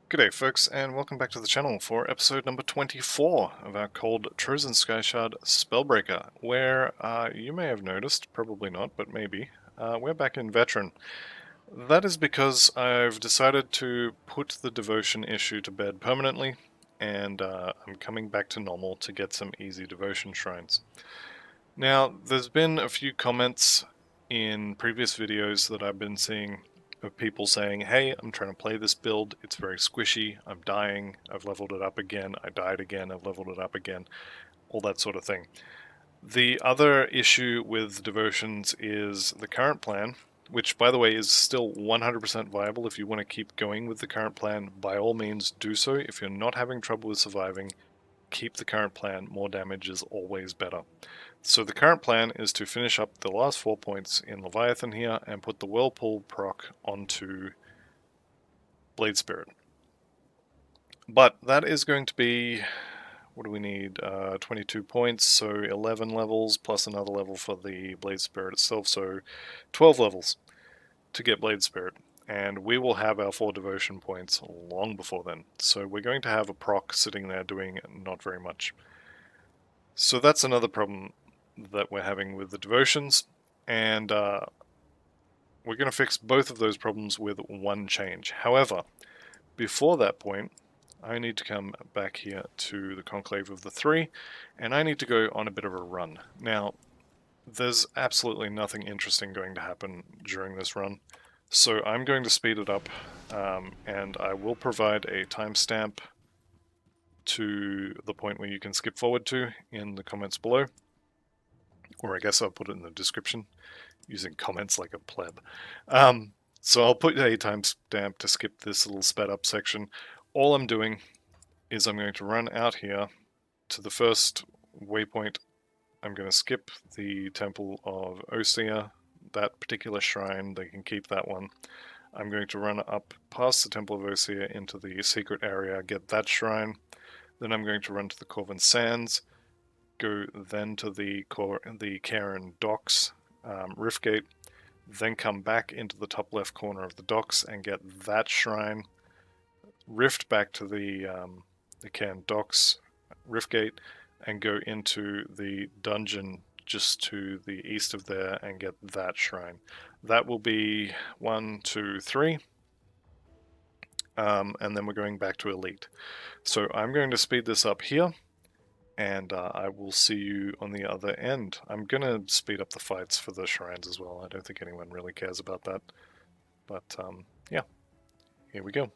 G'day folks, and welcome back to the channel for episode number 24 of our called Trozan Skyshard Spellbreaker, where you may have noticed, probably not, but maybe, we're back in Veteran. That is because I've decided to put the devotion issue to bed permanently, and I'm coming back to normal to get some easy devotion shrines. Now, there's been a few comments in previous videos that I've been seeing of people saying, hey, I'm trying to play this build, it's very squishy, I'm dying, I've leveled it up again, I died again, I've leveled it up again, all that sort of thing. The other issue with devotions is the current plan, which by the way is still 100% viable. If you want to keep going with the current plan, by all means do so. If you're not having trouble with surviving, keep the current plan, more damage is always better. So the current plan is to finish up the last 4 points in Leviathan here and put the Whirlpool proc onto Blade Spirit. But that is going to be, what do we need, 22 points, so 11 levels plus another level for the Blade Spirit itself, so 12 levels to get Blade Spirit. And we will have our 4 devotion points long before then. So we're going to have a proc sitting there doing not very much. So that's another problem that we're having with the devotions, and we're going to fix both of those problems with one change. However, before that point, I need to come back here to the Conclave of the Three, and I need to go on a bit of a run. Now, there's absolutely nothing interesting going to happen during this run, so I'm going to speed it up, and I will provide a timestamp to the point where you can skip forward to in the comments below. Or I guess I'll put it in the description, using comments like a pleb. So I'll put a timestamp to skip this little sped up section. All I'm doing is I'm going to run out here to the first waypoint. I'm going to skip the Temple of Osea, that particular shrine, they can keep that one. I'm going to run up past the Temple of Osea into the secret area, get that shrine. Then I'm going to run to the Corvin Sands, go then to the Karen Docks Rift Gate, then come back into the top left corner of the docks and get that shrine, rift back to the Karen Docks Rift Gate, and go into the dungeon just to the east of there and get that shrine. That will be 1, 2, 3. And then we're going back to Elite. So I'm going to speed this up here, and I will see you on the other end. I'm going to speed up the fights for the shrines as well. I don't think anyone really cares about that. But yeah, here we go.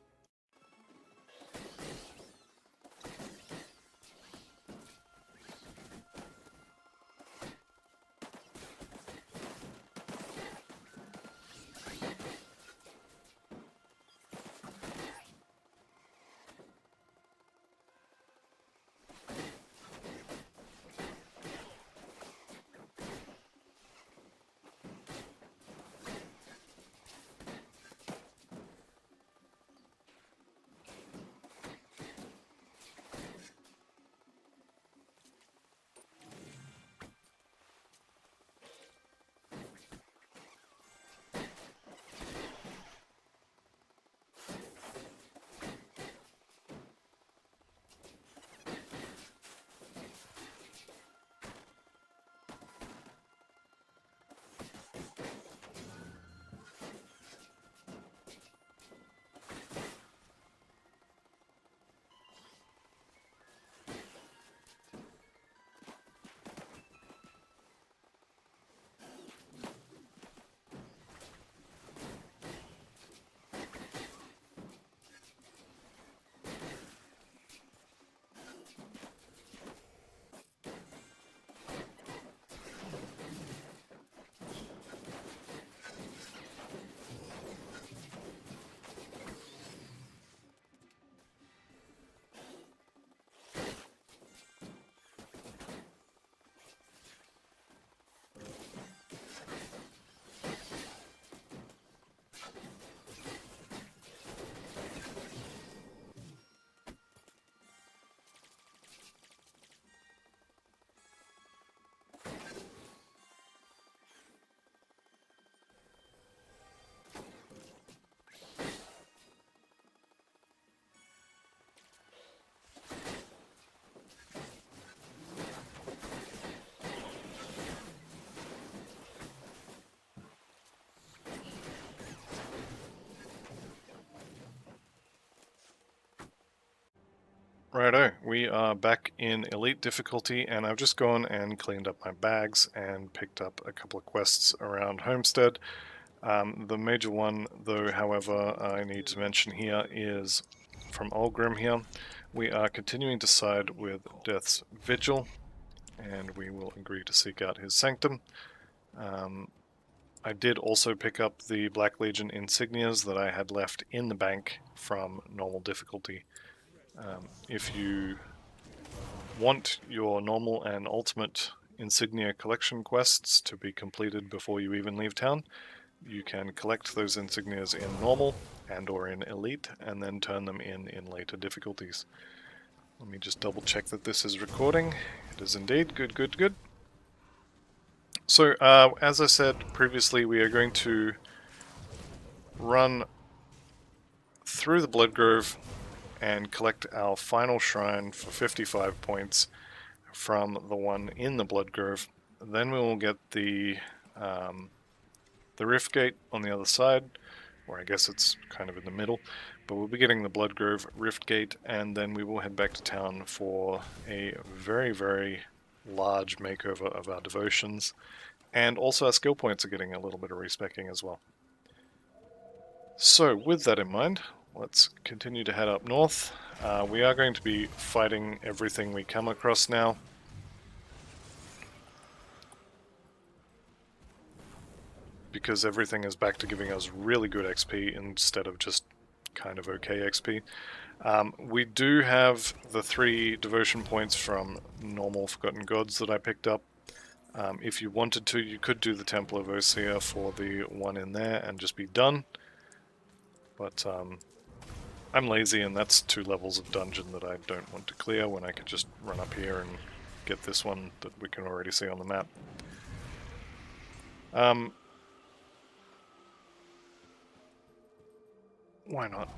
Righto, we are back in Elite difficulty, and I've just gone and cleaned up my bags and picked up a couple of quests around Homestead. The major one, though, however, I need to mention here is from Olgrim here. We are continuing to side with Death's Vigil, and we will agree to seek out his sanctum. I did also pick up the Black Legion insignias that I had left in the bank from normal difficulty. If you want your normal and ultimate insignia collection quests to be completed before you even leave town, you can collect those insignias in normal and or in elite and then turn them in later difficulties. Let me just double check that this is recording. It is indeed. Good, good, good. So, as I said previously, we are going to run through the Blood Grove and collect our final shrine for 55 points from the one in the Blood Grove. Then we will get the Rift Gate on the other side, or I guess it's kind of in the middle, but we'll be getting the Blood Grove Rift Gate, and then we will head back to town for a very, very large makeover of our devotions, and also our skill points are getting a little bit of respecking as well. So with that in mind, let's continue to head up north. We are going to be fighting everything we come across now. Because everything is back to giving us really good XP instead of just kind of okay XP. We do have the 3 devotion points from normal Forgotten Gods that I picked up. If you wanted to, you could do the Temple of Osea for the one in there and just be done. But I'm lazy, and that's 2 levels of dungeon that I don't want to clear when I could just run up here and get this one that we can already see on the map. Why not?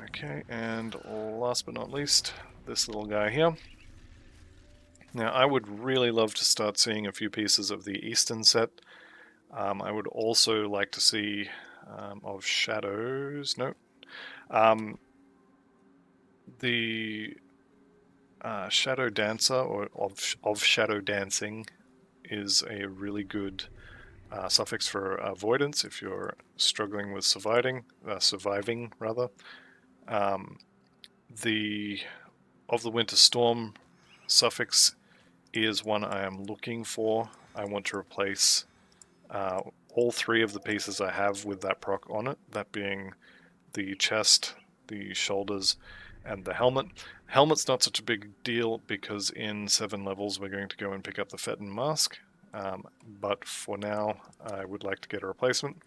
Okay, and last but not least, this little guy here. Now, I would really love to start seeing a few pieces of the Eastern set. I would also like to see of Shadows. No. The Shadow Dancer, or of Shadow Dancing, is a really good suffix for avoidance if you're struggling with surviving rather. The of the Winter Storm suffix is one I am looking for. I want to replace all 3 of the pieces I have with that proc on it, that being the chest, the shoulders, and the helmet. Helmet's not such a big deal because in 7 levels we're going to go and pick up the Fetten Mask, but for now I would like to get a replacement.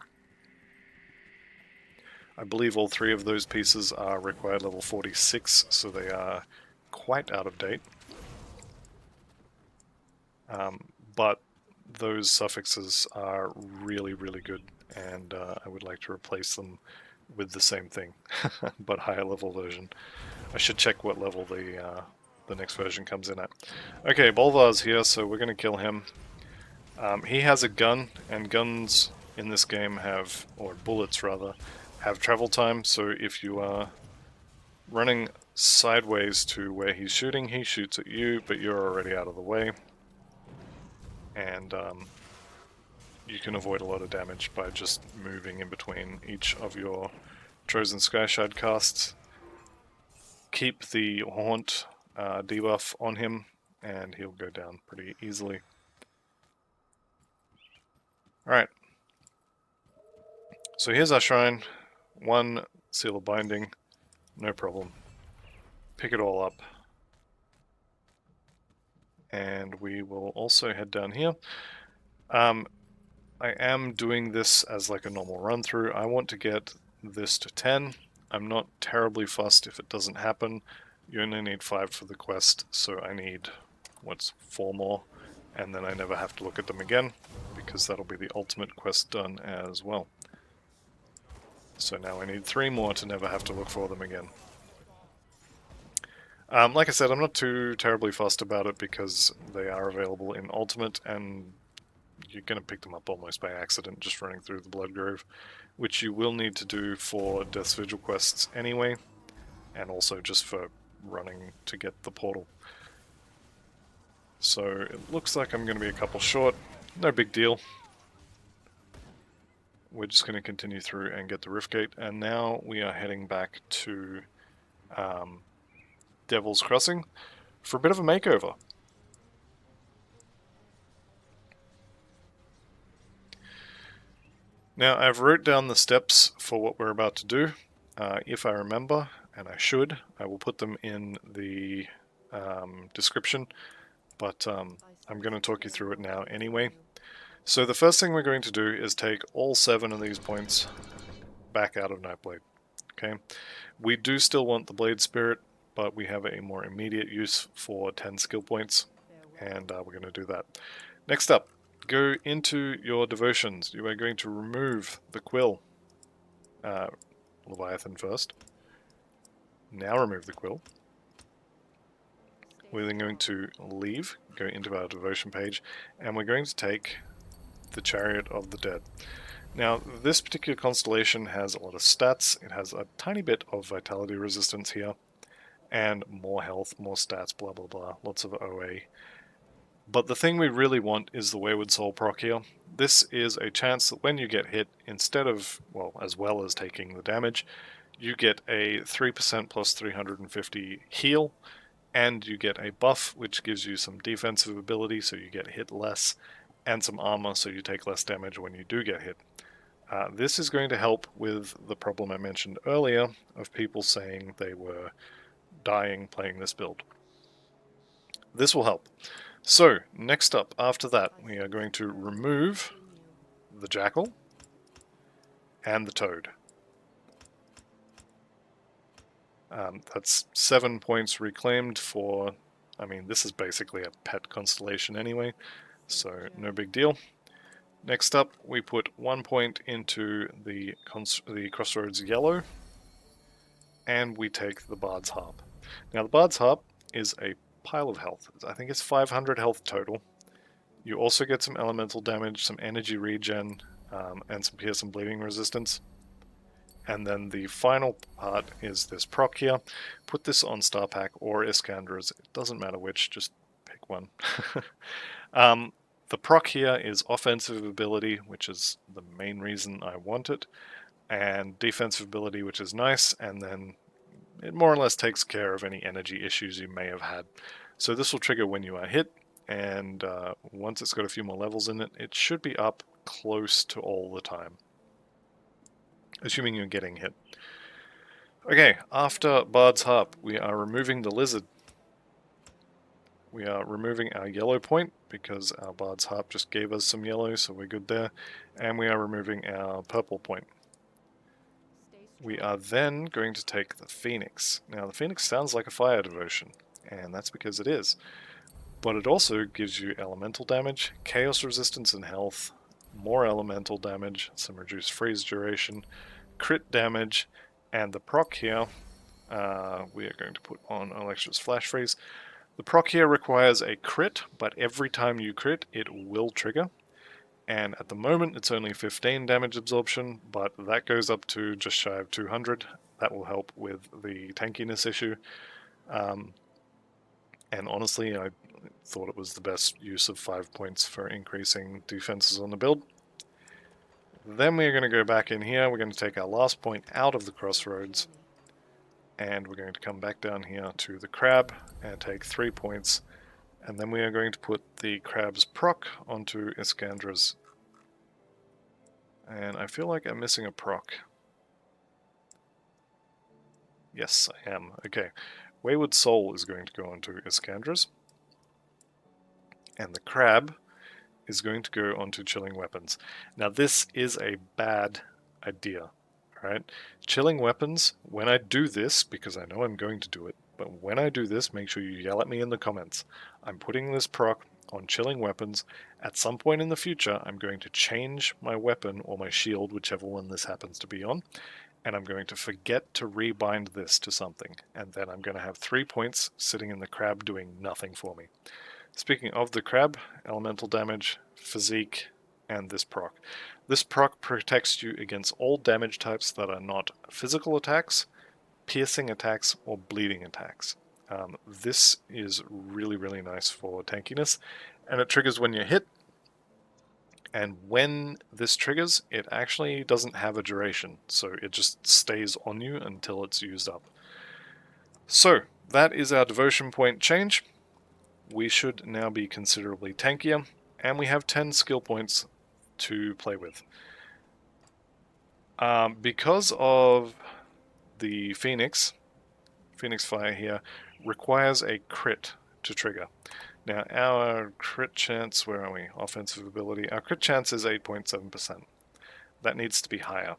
I believe all 3 of those pieces are required level 46, so they are quite out of date. But those suffixes are really, really good, and I would like to replace them with the same thing, but higher level version. I should check what level the next version comes in at. Okay, Bolvar's here, so we're going to kill him. He has a gun, and guns in this game have, or bullets rather, have travel time, so if you are running sideways to where he's shooting, he shoots at you, but you're already out of the way. And you can avoid a lot of damage by just moving in between each of your Trozan Skyshard casts. Keep the Haunt debuff on him, and he'll go down pretty easily. Alright. So here's our shrine. 1 Seal of Binding, no problem. Pick it all up. And we will also head down here. I am doing this as like a normal run through. I want to get this to 10. I'm not terribly fussed if it doesn't happen. You only need 5 for the quest, so I need, 4 more, and then I never have to look at them again, because that'll be the ultimate quest done as well. So now I need 3 more to never have to look for them again. Like I said, I'm not too terribly fussed about it because they are available in Ultimate, and you're going to pick them up almost by accident just running through the Blood Grove, which you will need to do for Death's Vigil quests anyway, and also just for running to get the portal. So it looks like I'm going to be a couple short. No big deal. We're just going to continue through and get the Riftgate, and now we are heading back to Devil's Crossing for a bit of a makeover. Now I've wrote down the steps for what we're about to do. If I remember, and I should, I will put them in the description, but I'm going to talk you through it now anyway. So the first thing we're going to do is take all 7 of these points back out of Nightblade. Okay, we do still want the Blade Spirit, but we have a more immediate use for 10 skill points, and we're going to do that. Next up, go into your devotions. You are going to remove the Quill. Leviathan first. Now remove the Quill. We're then going to leave, go into our devotion page, and we're going to take the Chariot of the Dead. Now, this particular constellation has a lot of stats. It has a tiny bit of vitality resistance here, and more health, more stats, blah blah blah, lots of OA. But the thing we really want is the Wayward Soul proc here. This is a chance that when you get hit, instead of, well, as well as taking the damage, you get a 3% plus 350 heal, and you get a buff, which gives you some defensive ability, so you get hit less, and some armor, so you take less damage when you do get hit. This is going to help with the problem I mentioned earlier of people saying they were dying playing this build. This will help. So, next up, after that, we are going to remove the Jackal and the Toad. That's 7 points reclaimed for, I mean, this is basically a pet constellation anyway, so no big deal. Next up, we put 1 point into the Crossroads Yellow, and we take the Bard's Harp. Now, the Bard's Harp is a pile of health. I think it's 500 health total. You also get some elemental damage, some energy regen, and some pierce and bleeding resistance. And then the final part is this proc here. Put this on Star Pack or Iskandra's. It doesn't matter which, just pick one. The proc here is offensive ability, which is the main reason I want it, and defensive ability, which is nice, and then it more or less takes care of any energy issues you may have had. So this will trigger when you are hit, and once it's got a few more levels in it, it should be up close to all the time, assuming you're getting hit. Okay, after Bard's Harp, we are removing the Lizard. We are removing our yellow point, because our Bard's Harp just gave us some yellow, so we're good there. And we are removing our purple point. We are then going to take the Phoenix. Now, the Phoenix sounds like a fire devotion, and that's because it is. But it also gives you elemental damage, chaos resistance and health, more elemental damage, some reduced freeze duration, crit damage, and the proc here, we are going to put on Electra's Flash Freeze. The proc here requires a crit, but every time you crit, it will trigger. And at the moment, it's only 15 damage absorption, but that goes up to just shy of 200. That will help with the tankiness issue. And honestly, I thought it was the best use of 5 points for increasing defenses on the build. Then we're going to go back in here. We're going to take our last point out of the Crossroads, and we're going to come back down here to the Crab and take 3 points. And then we are going to put the Crab's proc onto Iskandra's. And I feel like I'm missing a proc. Yes, I am. Okay. Wayward Soul is going to go onto Iskandra's. And the Crab is going to go onto Chilling Weapons. Now this is a bad idea, right? Chilling Weapons, when I do this, because I know I'm going to do it, but when I do this, make sure you yell at me in the comments. I'm putting this proc on Chilling Weapons. At some point in the future, I'm going to change my weapon or my shield, whichever one this happens to be on, and I'm going to forget to rebind this to something, and then I'm going to have 3 points sitting in the crab doing nothing for me. Speaking of the crab, elemental damage, physique, and this proc. This proc protects you against all damage types that are not physical attacks, piercing attacks, or bleeding attacks. This is really, really nice for tankiness, and it triggers when you're hit. And when this triggers, it actually doesn't have a duration, so it just stays on you until it's used up. So, that is our devotion point change. We should now be considerably tankier, and we have 10 skill points to play with. Because of the Phoenix Fire here requires a crit to trigger. Now, our crit chance, where are we? Offensive ability. Our crit chance is 8.7%. That needs to be higher.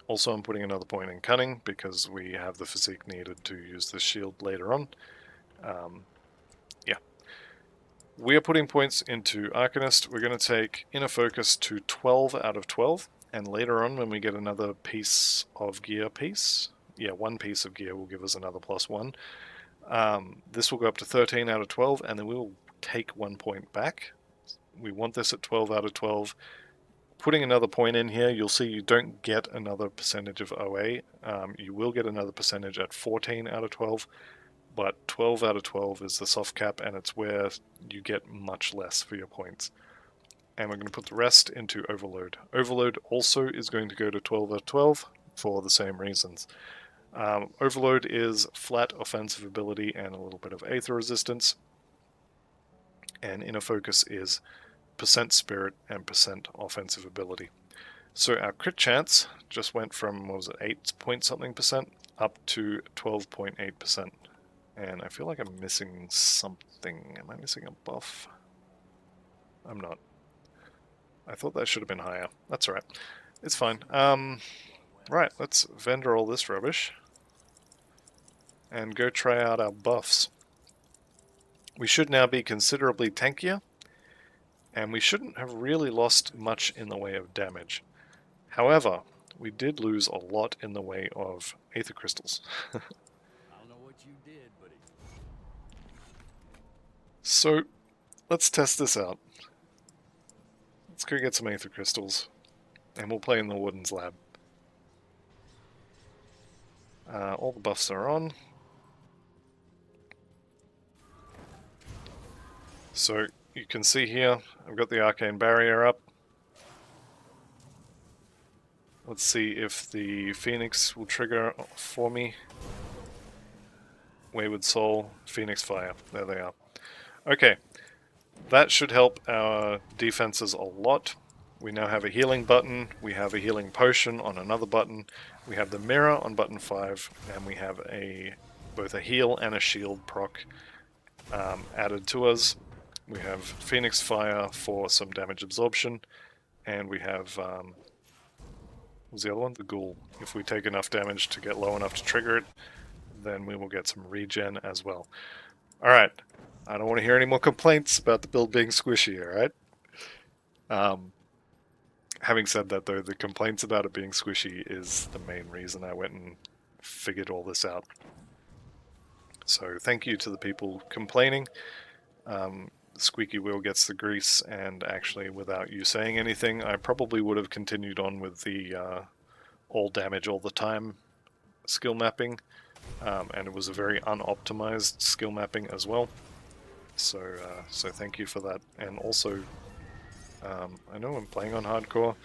Also, I'm putting another point in cunning because we have the physique needed to use the shield later on. Yeah. We are putting points into Arcanist. We're going to take Inner Focus to 12 out of 12. And later on, when we get another piece of gear one piece of gear will give us another +1. This will go up to 13 out of 12, and then we will take 1 point back. We want this at 12 out of 12. Putting another point in here, you'll see you don't get another percentage of OA. You will get another percentage at 14 out of 12, but 12 out of 12 is the soft cap, and it's where you get much less for your points. And we're going to put the rest into Overload. Overload also is going to go to 12 out of 12 for the same reasons. Overload is flat offensive ability and a little bit of Aether resistance. And Inner Focus is % spirit and % offensive ability. So our crit chance just went from, 8 point something % up to 12.8%. And I feel like I'm missing something. Am I missing a buff? I'm not. I thought that should have been higher. That's alright. It's fine. Right, let's vendor all this rubbish and go try out our buffs. We should now be considerably tankier, and we shouldn't have really lost much in the way of damage. However, we did lose a lot in the way of Aether Crystals. I don't know what you did, but So, let's test this out. Let's go get some Aether Crystals, and we'll play in the Warden's lab. All the buffs are on. So, you can see here, I've got the Arcane Barrier up. Let's see if the Phoenix will trigger for me. Wayward Soul, Phoenix Fire. There they are. Okay, that should help our defenses a lot. We now have a healing button, we have a healing potion on another button, we have the mirror on button 5, and we have both a heal and a shield proc added to us. We have Phoenix Fire for some damage absorption, and we have, what was the other one? The Ghoul. If we take enough damage to get low enough to trigger it, then we will get some regen as well. Alright, I don't want to hear any more complaints about the build being squishy, alright? Having said that though, the complaints about it being squishy is the main reason I went and figured all this out. So thank you to the people complaining. Squeaky wheel gets the grease, and actually without you saying anything, I probably would have continued on with the all damage all the time skill mapping, and it was a very unoptimized skill mapping as well. So thank you for that. And also, I know I'm playing on hardcore,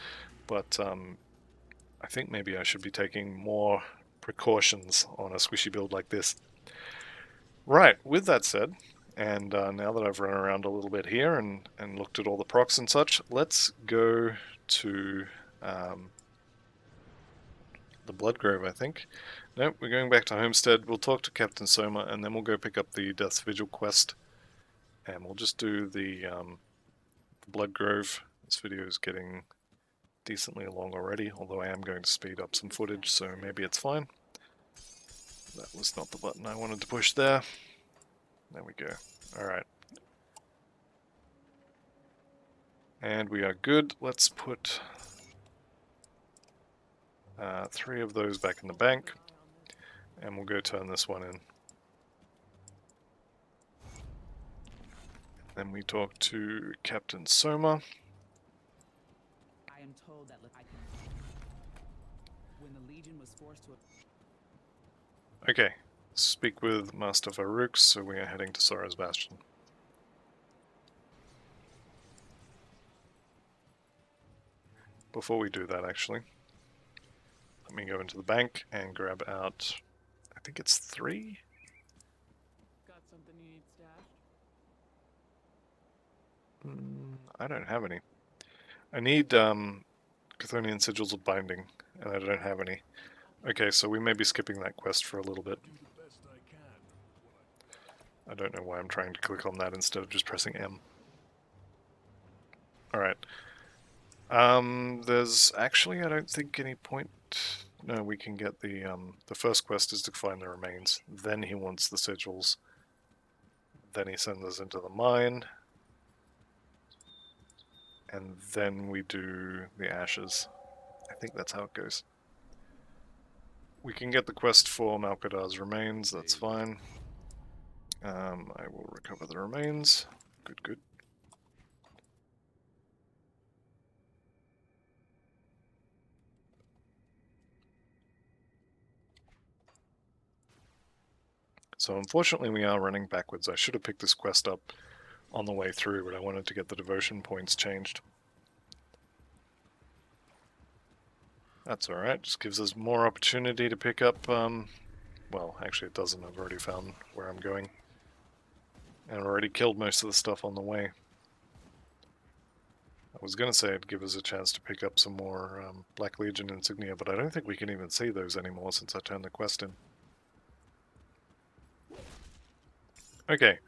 but I think maybe I should be taking more precautions on a squishy build like this. Right, with that said, and now that I've run around a little bit here and looked at all the procs and such, let's go to the Bloodgrove, I think. Nope, we're going back to Homestead. We'll talk to Captain Soma, and then we'll go pick up the Death's Vigil quest. And we'll just do the Bloodgrove. This video is getting decently long already, although I am going to speed up some footage, so maybe it's fine. That was not the button I wanted to push there. There we go. Alright. And we are good. Let's put 3 of those back in the bank, and we'll go turn this one in. Then we talk to Captain Soma. I am told that when the Legion was forced to... Okay, speak with Master Farouk, so we are heading to Sora's Bastion. Before we do that, actually, let me go into the bank and grab out, I think it's 3? Got something you need stashed? I don't have any. I need Chthonian Sigils of Binding, and I don't have any. Okay, so we may be skipping that quest for a little bit. I don't know why I'm trying to click on that instead of just pressing M. Alright. There's actually, I don't think, any point... No, we can get the first quest is to find the remains. Then he wants the sigils. Then he sends us into the mine. And then we do the ashes. I think that's how it goes. We can get the quest for Malkadar's remains, that's fine. I will recover the remains. Good, good. So unfortunately we are running backwards. I should have picked this quest up on the way through, but I wanted to get the devotion points changed. That's alright, just gives us more opportunity to pick up, well, actually it doesn't, I've already found where I'm going. And I've already killed most of the stuff on the way. I was going to say it'd give us a chance to pick up some more Black Legion insignia, but I don't think we can even see those anymore since I turned the quest in. Okay,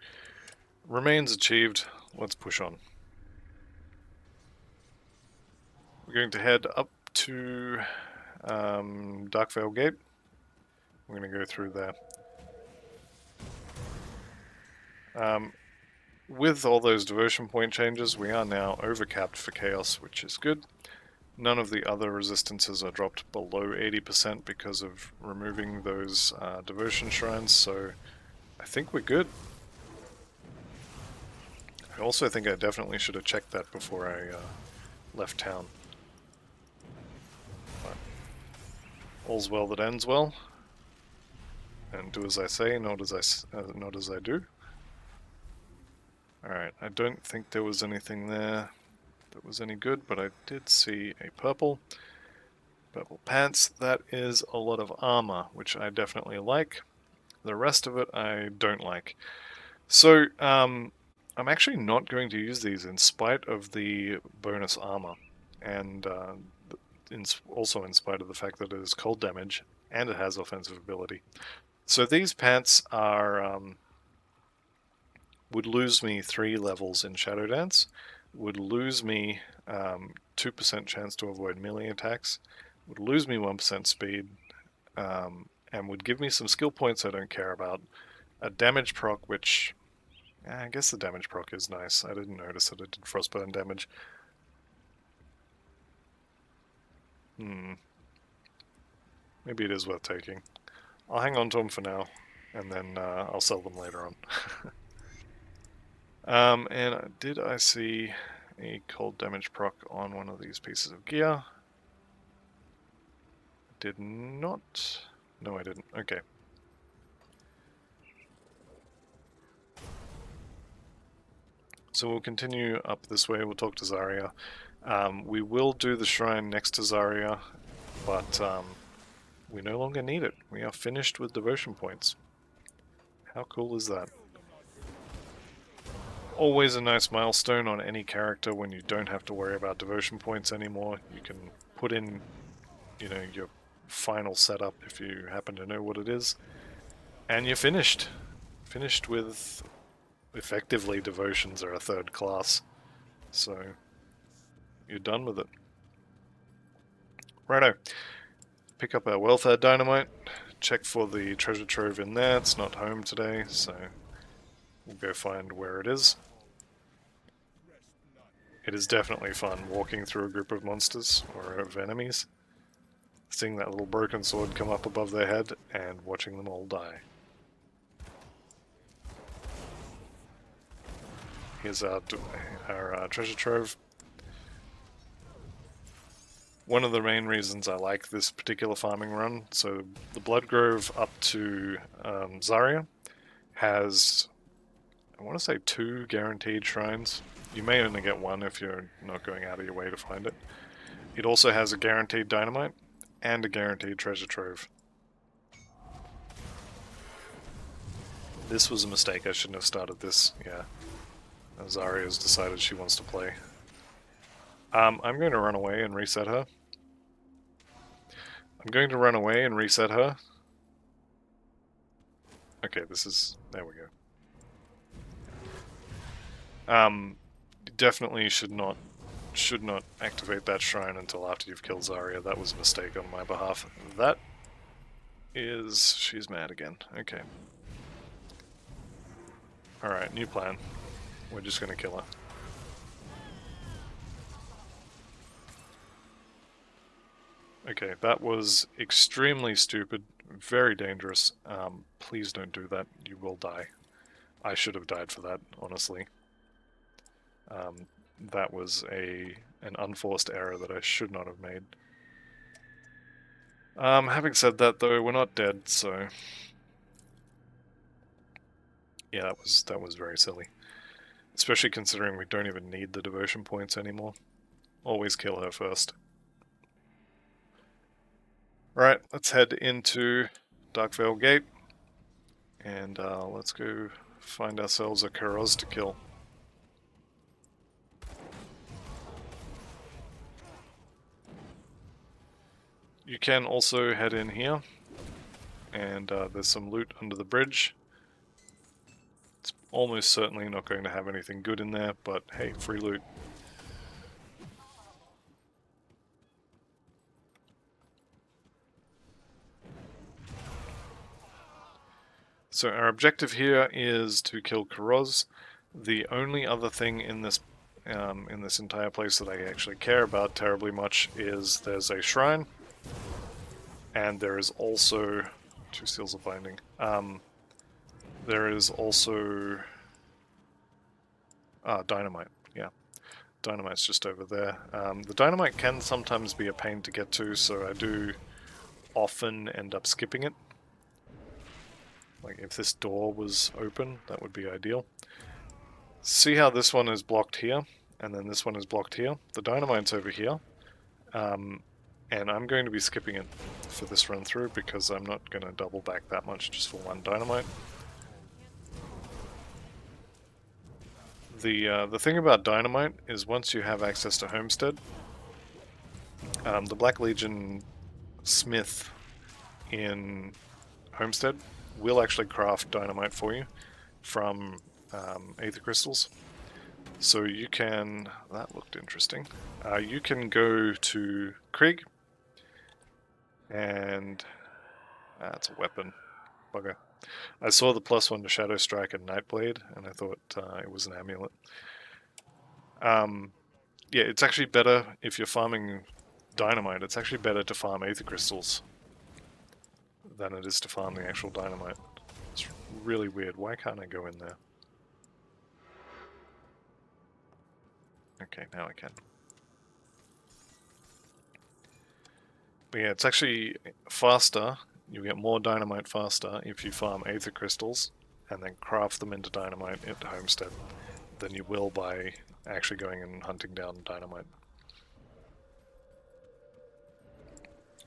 remains achieved, let's push on. We're going to head up to Darkvale Gate. We're going to go through there. With all those devotion point changes, we are now overcapped for chaos, which is good. None of the other resistances are dropped below 80% because of removing those devotion shrines, so I think we're good. I also think I definitely should have checked that before I left town. But all's well that ends well. And do as I say, not as I do. Alright, I don't think there was anything there that was any good, but I did see a purple pants. That is a lot of armor, which I definitely like. The rest of it I don't like. So, I'm actually not going to use these in spite of the bonus armor, and also in spite of the fact that it is cold damage, and it has offensive ability. So these pants are... would lose me 3 levels in Shadow Dance, would lose me 2% chance to avoid melee attacks, would lose me 1% speed, and would give me some skill points I don't care about, a damage proc, which I guess the damage proc is nice. I didn't notice that it did frostburn damage. Maybe it is worth taking. I'll hang on to them for now, and then I'll sell them later on. And did I see a cold damage proc on one of these pieces of gear? Did not. No, I didn't. Okay. So we'll continue up this way. We'll talk to Zarya. We will do the shrine next to Zarya, but we no longer need it. We are finished with devotion points. How cool is that? Always a nice milestone on any character when you don't have to worry about devotion points anymore. You can put in, you know, your final setup if you happen to know what it is, and you're finished. Finished with, effectively, devotions are a 3rd class, so you're done with it. Righto. Pick up our welfare dynamite, check for the treasure trove in there. It's not home today, so we'll go find where it is. It is definitely fun walking through a group of monsters, or of enemies. seeing that little broken sword come up above their head and watching them all die. Here's our treasure trove. One of the main reasons I like this particular farming run, so the Blood Grove up to Zarya has, I want to say 2 guaranteed shrines. You may only get 1 if you're not going out of your way to find it. It also has a guaranteed dynamite and a guaranteed treasure trove. This was a mistake, I shouldn't have started this, yeah. Zarya has decided she wants to play. I'm going to run away and reset her. Okay, there we go. Definitely should not activate that shrine until after you've killed Zarya. That was a mistake on my behalf. She's mad again. Okay. Alright, new plan. We're just gonna kill her. Okay, that was extremely stupid, very dangerous. Please don't do that, you will die. I should have died for that, honestly. That was an unforced error that I should not have made. Having said that though, we're not dead, so... Yeah, that was very silly. Especially considering we don't even need the devotion points anymore. Always kill her first. Right, let's head into Darkvale Gate. And let's go find ourselves a Karoz to kill. You can also head in here. And there's some loot under the bridge. It's almost certainly not going to have anything good in there, but hey, free loot. So our objective here is to kill Karoz. The only other thing in this entire place that I actually care about terribly much is there's a shrine, and there is also 2 seals of binding. There is also dynamite. Yeah, dynamite's just over there. The dynamite can sometimes be a pain to get to, so I do often end up skipping it. Like if this door was open, that would be ideal. See how this one is blocked here, and then this one is blocked here? The dynamite's over here, and I'm going to be skipping it for this run through because I'm not going to double back that much just for 1 dynamite. The thing about dynamite is once you have access to Homestead, the Black Legion smith in Homestead will actually craft dynamite for you from Aether Crystals. So you can... that looked interesting. You can go to Krieg, and... that's a weapon. Bugger. I saw the +1 to Shadow Strike and Nightblade, and I thought it was an amulet. Yeah, it's actually better if you're farming dynamite. It's actually better to farm Aether Crystals than it is to farm the actual dynamite. It's really weird. Why can't I go in there? Okay, now I can. But yeah, it's actually faster. You get more dynamite faster if you farm Aether Crystals and then craft them into dynamite at Homestead than you will by actually going and hunting down dynamite.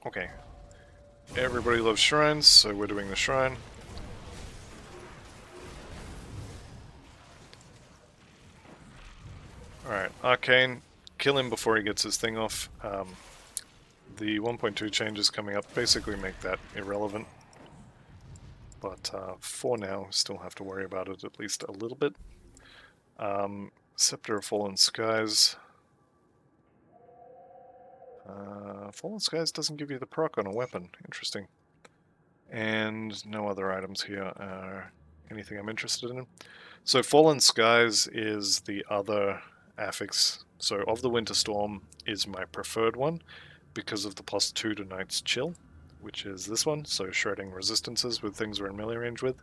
Okay. Everybody loves shrines, so we're doing the shrine. Alright, Arcane, kill him before he gets his thing off. The 1.2 changes coming up basically make that irrelevant. But for now, still have to worry about it at least a little bit. Scepter of Fallen Skies. Fallen Skies doesn't give you the proc on a weapon. Interesting. And no other items here are anything I'm interested in. So Fallen Skies is the other affix. So of the Winter Storm is my preferred one. because of the +2 to Knight's Chill, which is this one, so shredding resistances with things we're in melee range with.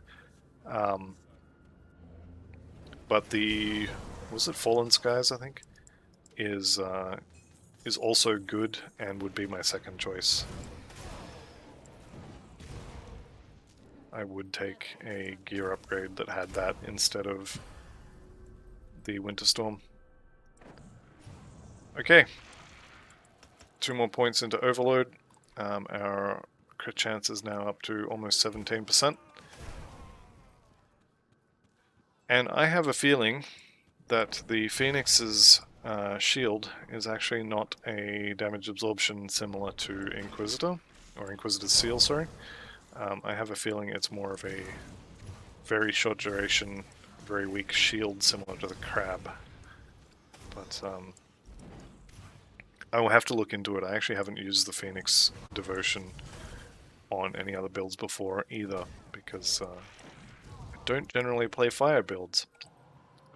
But the, was it Fallen Skies, I think, is also good and would be my second choice. I would take a gear upgrade that had that instead of the Winter Storm. Okay. 2 more points into Overload. Our crit chance is now up to almost 17%. And I have a feeling that the Phoenix's shield is actually not a damage absorption similar to Inquisitor, or Inquisitor's Seal, sorry. I have a feeling it's more of a very short duration, very weak shield similar to the Crab. But I will have to look into it. I actually haven't used the Phoenix Devotion on any other builds before either, because I don't generally play fire builds,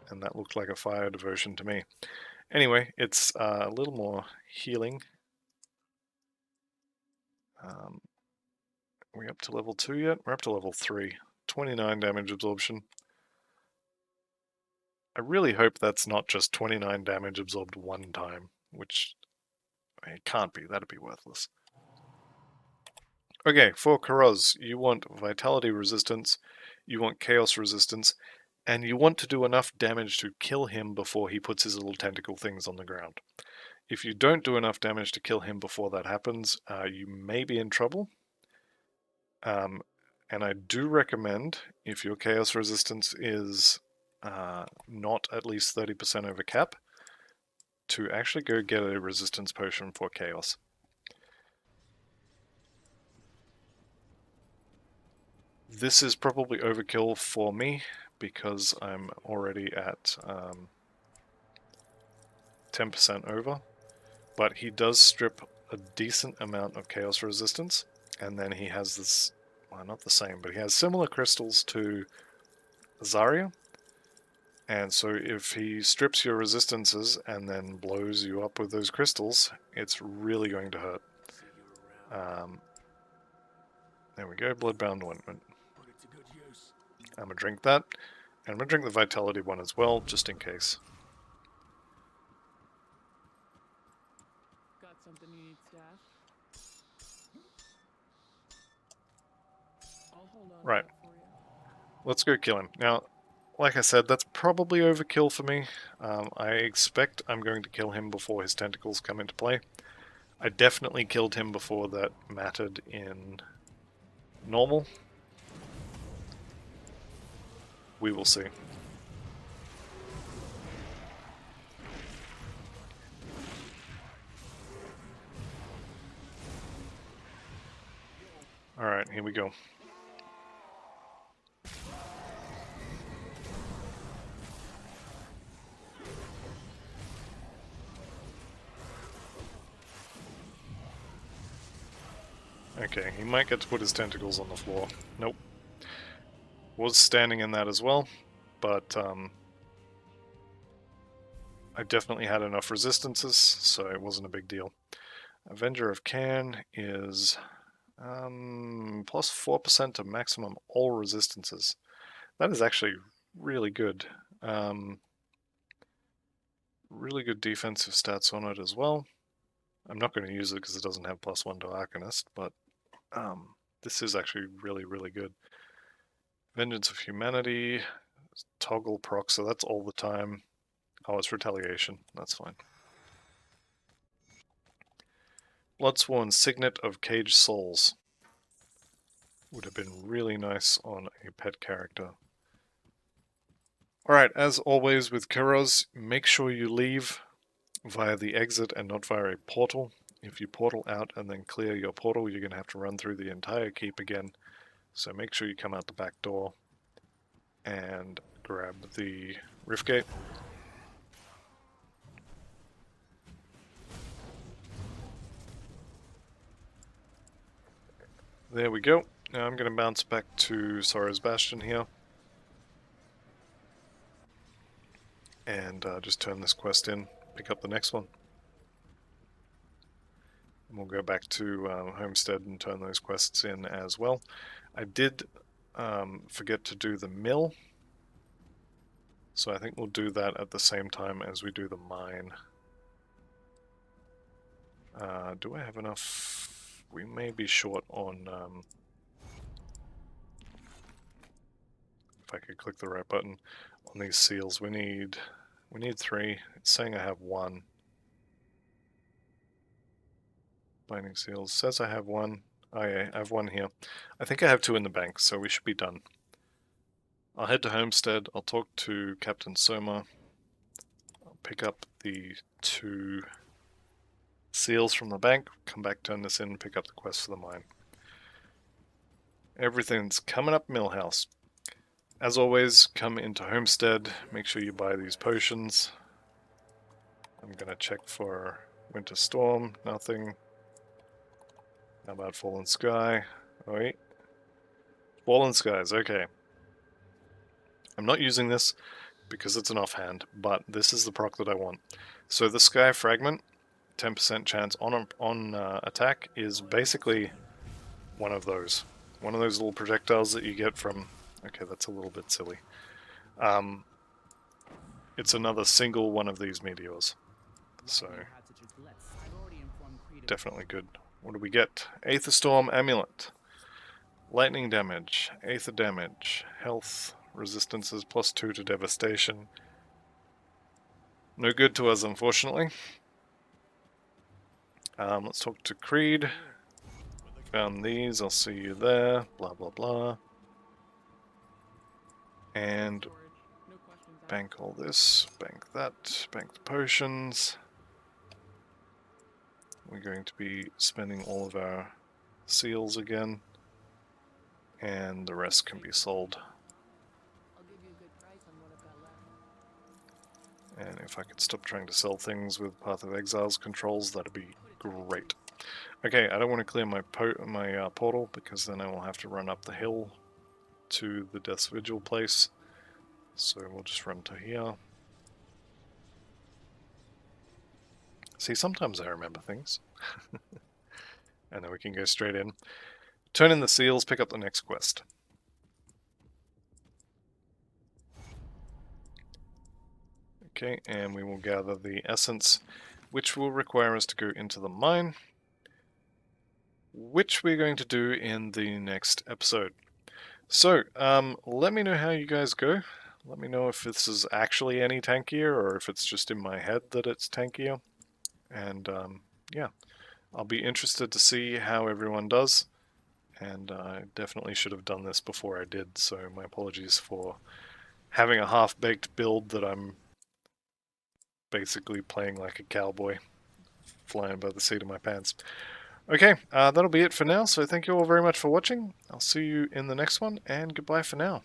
and that looked like a fire devotion to me. Anyway, it's a little more healing. Are we up to level 2 yet? We're up to level 3. 29 damage absorption. I really hope that's not just 29 damage absorbed one time, which it can't be. That'd be worthless. Okay, for Karoz, you want Vitality resistance, you want Chaos resistance, and you want to do enough damage to kill him before he puts his little tentacle things on the ground. If you don't do enough damage to kill him before that happens, you may be in trouble. And I do recommend, if your Chaos resistance is not at least 30% over cap, to actually go get a resistance potion for Chaos. This is probably overkill for me, because I'm already at 10% over, but he does strip a decent amount of Chaos resistance, and then he has this, well, not the same, but he has similar crystals to Zarya, and so if he strips your resistances and then blows you up with those crystals, it's really going to hurt. There we go, Bloodbound Ointment. I'm going to drink that, and I'm going to drink the Vitality one as well, just in case. Got something you need, Stash? I'll hold on Right. to that for you. Let's go kill him. Now, like I said, that's probably overkill for me. I expect I'm going to kill him before his tentacles come into play. I definitely killed him before that mattered in normal. We will see. Alright, here we go. Okay, he might get to put his tentacles on the floor. Nope. Was standing in that as well, but I definitely had enough resistances, so it wasn't a big deal. Avenger of Cairn is plus 4% to maximum all resistances. That is actually really good. Really good defensive stats on it as well. I'm not going to use it because it doesn't have +1 to Arcanist, but this is actually really, really good. Vengeance of Humanity, toggle proc, so that's all the time. Oh, it's retaliation. That's fine. Bloodsworn Signet of Caged Souls would have been really nice on a pet character. Alright, as always with Kuros, make sure you leave via the exit and not via a portal. If you portal out and then clear your portal, you're going to have to run through the entire keep again. So make sure you come out the back door and grab the Rift Gate. There we go. Now I'm going to bounce back to Sorrow's Bastion here. And just turn this quest in, pick up the next one. We'll go back to Homestead and turn those quests in as well. I did forget to do the mill, so I think we'll do that at the same time as we do the mine. Do I have enough? We may be short on... if I could click the right button on these seals, we need 3. It's saying I have 1. Binding seals says I have 1. Oh yeah, I have 1 here. I think I have 2 in the bank, so we should be done. I'll head to Homestead. I'll talk to Captain Soma. I'll pick up the 2 seals from the bank, come back, turn this in, pick up the quest for the mine. Everything's coming up Millhouse. As always, come into Homestead, make sure you buy these potions. I'm gonna check for Winter Storm, nothing. How about Fallen Sky? Oh wait. Fallen Skies, okay. I'm not using this because it's an offhand, but this is the proc that I want. So the Sky Fragment, 10% chance on attack, is basically one of those. One of those little projectiles that you get from... Okay, that's a little bit silly. It's another single one of these meteors. So, definitely good. What do we get? Aether Storm Amulet. Lightning damage, Aether damage, health, resistances +2 to devastation. No good to us, unfortunately. Let's talk to Creed. Found these, I'll see you there, blah blah blah. And bank all this, bank that, bank the potions. We're going to be spending all of our seals again, and the rest can be sold. And if I could stop trying to sell things with Path of Exile's controls, that'd be great. Okay, I don't want to clear my portal, because then I will have to run up the hill to the Death's Vigil place. So we'll just run to here. See, sometimes I remember things. And then we can go straight in. Turn in the seals, pick up the next quest. Okay, and we will gather the essence, which will require us to go into the mine, which we're going to do in the next episode. So, let me know how you guys go. Let me know if this is actually any tankier, or if it's just in my head that it's tankier. And, yeah, I'll be interested to see how everyone does. And I definitely should have done this before I did, so my apologies for having a half-baked build that I'm basically playing like a cowboy, flying by the seat of my pants. Okay, that'll be it for now, so thank you all very much for watching. I'll see you in the next one, and goodbye for now.